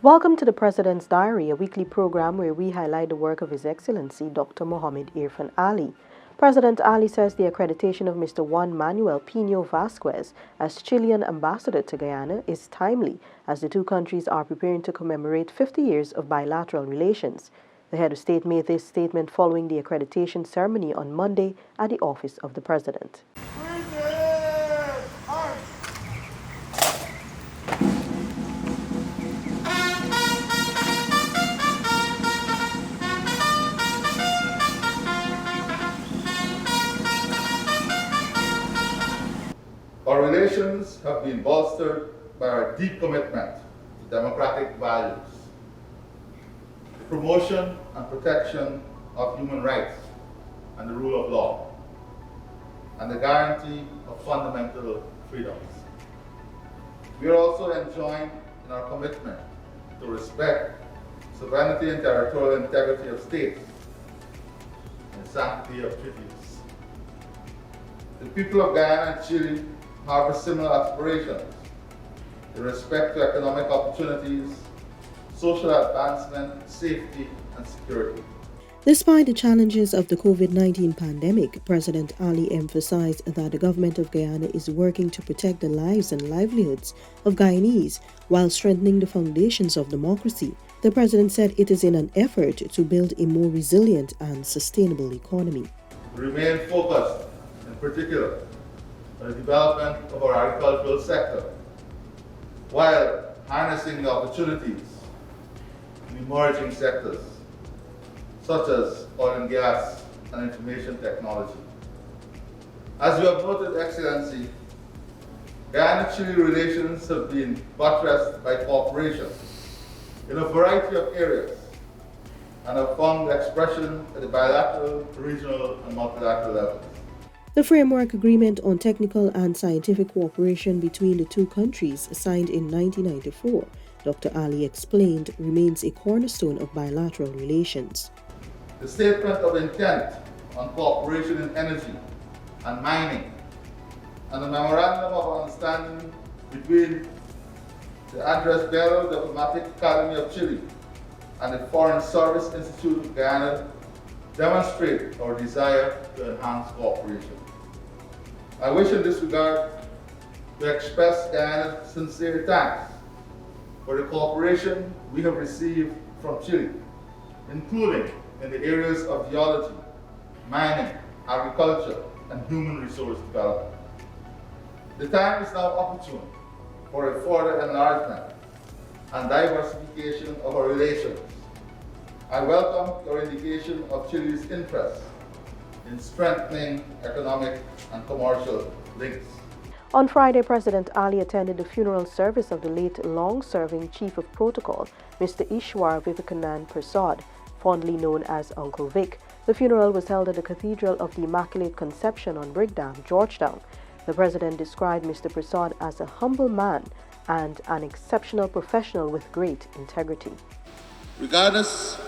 Welcome to the President's Diary, a weekly program where we highlight the work of His Excellency Dr. Mohammed Irfan Ali. President Ali says the accreditation of Mr. Juan Manuel Pino Vasquez as Chilean ambassador to Guyana is timely as the two countries are preparing to commemorate 50 years of bilateral relations. The head of state made this statement following the accreditation ceremony on Monday at the office of the President. Our relations have been bolstered by our deep commitment to democratic values, the promotion and protection of human rights and the rule of law, and the guarantee of fundamental freedoms. We are also enjoined in our commitment to respect sovereignty and territorial integrity of states and sanctity of treaties. The people of Guyana and Chile harbor similar aspirations in respect to economic opportunities, social advancement, safety, and security. Despite the challenges of the COVID-19 pandemic, President Ali emphasized that the government of Guyana is working to protect the lives and livelihoods of Guyanese while strengthening the foundations of democracy. The president said it is in an effort to build a more resilient and sustainable economy. We remain focused, in particular, on the development of our agricultural sector, while harnessing the opportunities in emerging sectors such as oil and gas and information technology. As you have noted, Excellency, Guyana-Chile relations have been buttressed by cooperation in a variety of areas and have found expression at the bilateral, regional, and multilateral levels. The Framework Agreement on Technical and Scientific Cooperation between the two countries, signed in 1994, Dr. Ali explained, remains a cornerstone of bilateral relations. The Statement of Intent on Cooperation in Energy and Mining and the Memorandum of Understanding between the Address Bearer Diplomatic Academy of Chile and the Foreign Service Institute of Guyana demonstrate our desire to enhance cooperation. I wish in this regard to express Guyana's sincere thanks for the cooperation we have received from Chile, including in the areas of geology, mining, agriculture, and human resource development. The time is now opportune for a further enlargement and diversification of our relations. I welcome your indication of Chile's interest in strengthening economic and commercial links. On Friday, President Ali attended the funeral service of the late long-serving Chief of Protocol, Mr. Ishwar Vivekanand Prasad, fondly known as Uncle Vic. The funeral was held at the Cathedral of the Immaculate Conception on Brigdam, Georgetown. The President described Mr. Prasad as a humble man and an exceptional professional with great integrity. Regardless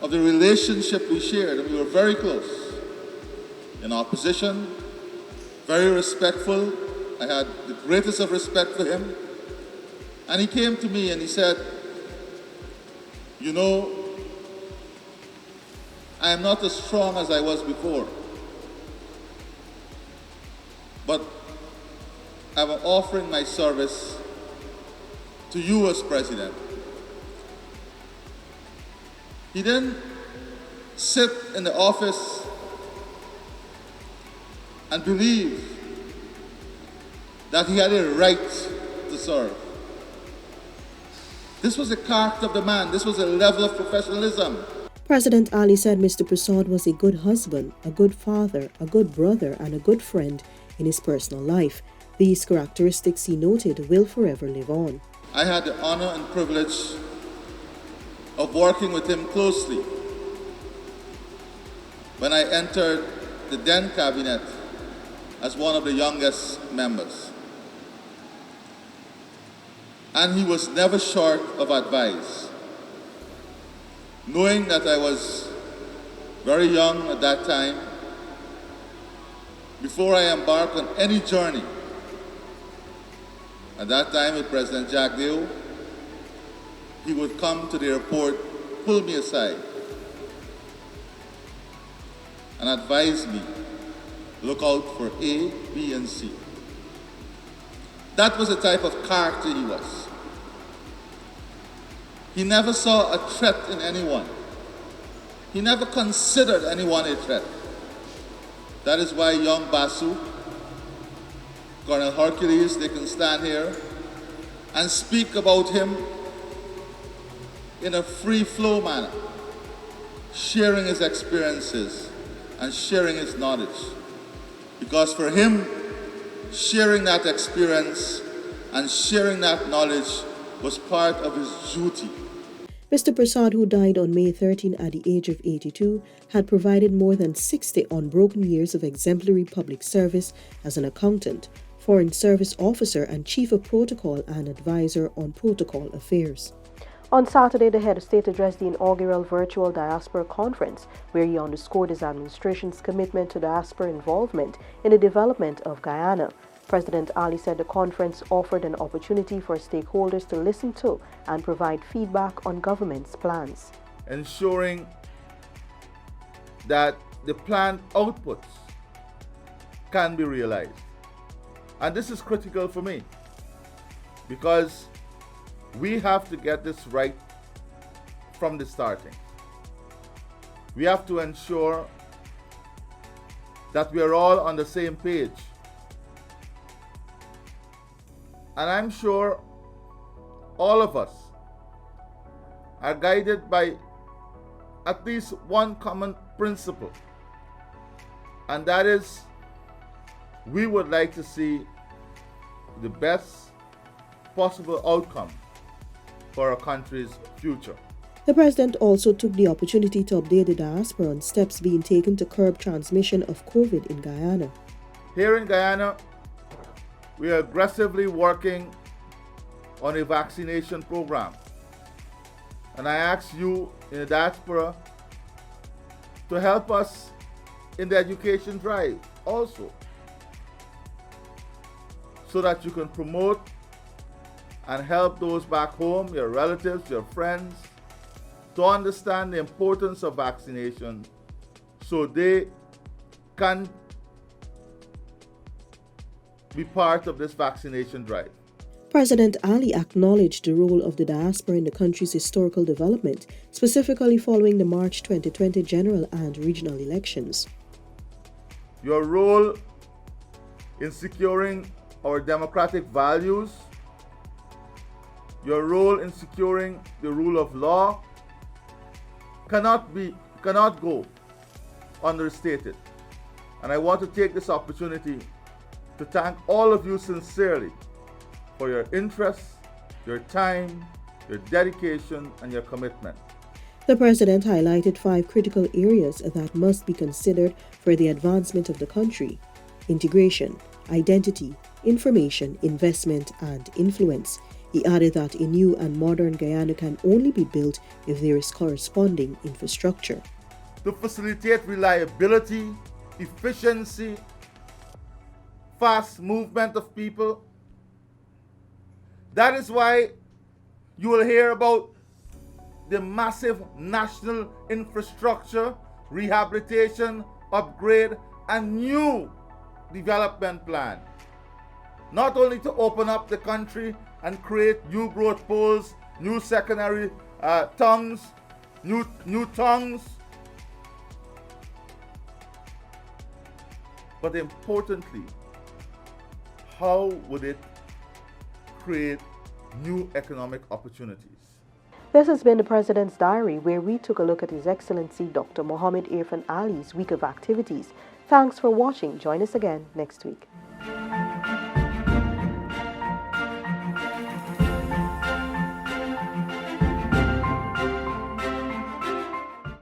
of the relationship we shared, and we were very close in our position, very respectful. I had the greatest of respect for him. And he came to me and he said, you know, I am not as strong as I was before, but I'm offering my service to you as president. He didn't sit in the office and believe that he had a right to serve. This was the character of the man. This was a level of professionalism. President Ali said Mr. Prasad was a good husband, a good father, a good brother, and a good friend in his personal life. These characteristics, he noted, will forever live on. I had the honor and privilege of working with him closely when I entered the then cabinet as one of the youngest members. And he was never short of advice. Knowing that I was very young at that time, before I embarked on any journey, at that time with President Jack Dale, he would come to the airport, pull me aside, and advise me, look out for A, B, and C. That was the type of character he was. He never saw a threat in anyone. He never considered anyone a threat. That is why young Basu, Colonel Hercules, they can stand here and speak about him in a free-flow manner, sharing his experiences and sharing his knowledge. Because for him, sharing that experience and sharing that knowledge was part of his duty. Mr. Prasad, who died on May 13 at the age of 82, had provided more than 60 unbroken years of exemplary public service as an accountant, foreign service officer, and chief of protocol and advisor on protocol affairs. On Saturday, the head of state addressed the inaugural virtual diaspora conference, where he underscored his administration's commitment to diaspora involvement in the development of Guyana. President Ali said the conference offered an opportunity for stakeholders to listen to and provide feedback on government's plans. Ensuring that the planned outputs can be realized. And this is critical for me because we have to get this right from the starting. We have to ensure that we are all on the same page. And I'm sure all of us are guided by at least one common principle, and that is we would like to see the best possible outcome for our country's future. The president also took the opportunity to update the diaspora on steps being taken to curb transmission of COVID in Guyana. Here in Guyana, we are aggressively working on a vaccination program. And I ask you in the diaspora to help us in the education drive also, so that you can promote and help those back home, your relatives, your friends, to understand the importance of vaccination so they can be part of this vaccination drive. President Ali acknowledged the role of the diaspora in the country's historical development, specifically following the March 2020 general and regional elections. Your role in securing our democratic values, your role in securing the rule of law cannot go understated. And I want to take this opportunity to thank all of you sincerely for your interest, your time, your dedication, and your commitment. The president highlighted 5 critical areas that must be considered for the advancement of the country: integration, identity, information, investment, and influence. He added that a new and modern Guyana can only be built if there is corresponding infrastructure. To facilitate reliability, efficiency, fast movement of people. That is why you will hear about the massive national infrastructure, rehabilitation, upgrade, and new development plan. Not only to open up the country and create new growth poles, new secondary tongues, new tongues, but importantly, how would it create new economic opportunities? This has been the President's Diary, where we took a look at His Excellency Dr. Mohammed Irfan Ali's week of activities. Thanks for watching. Join us again next week.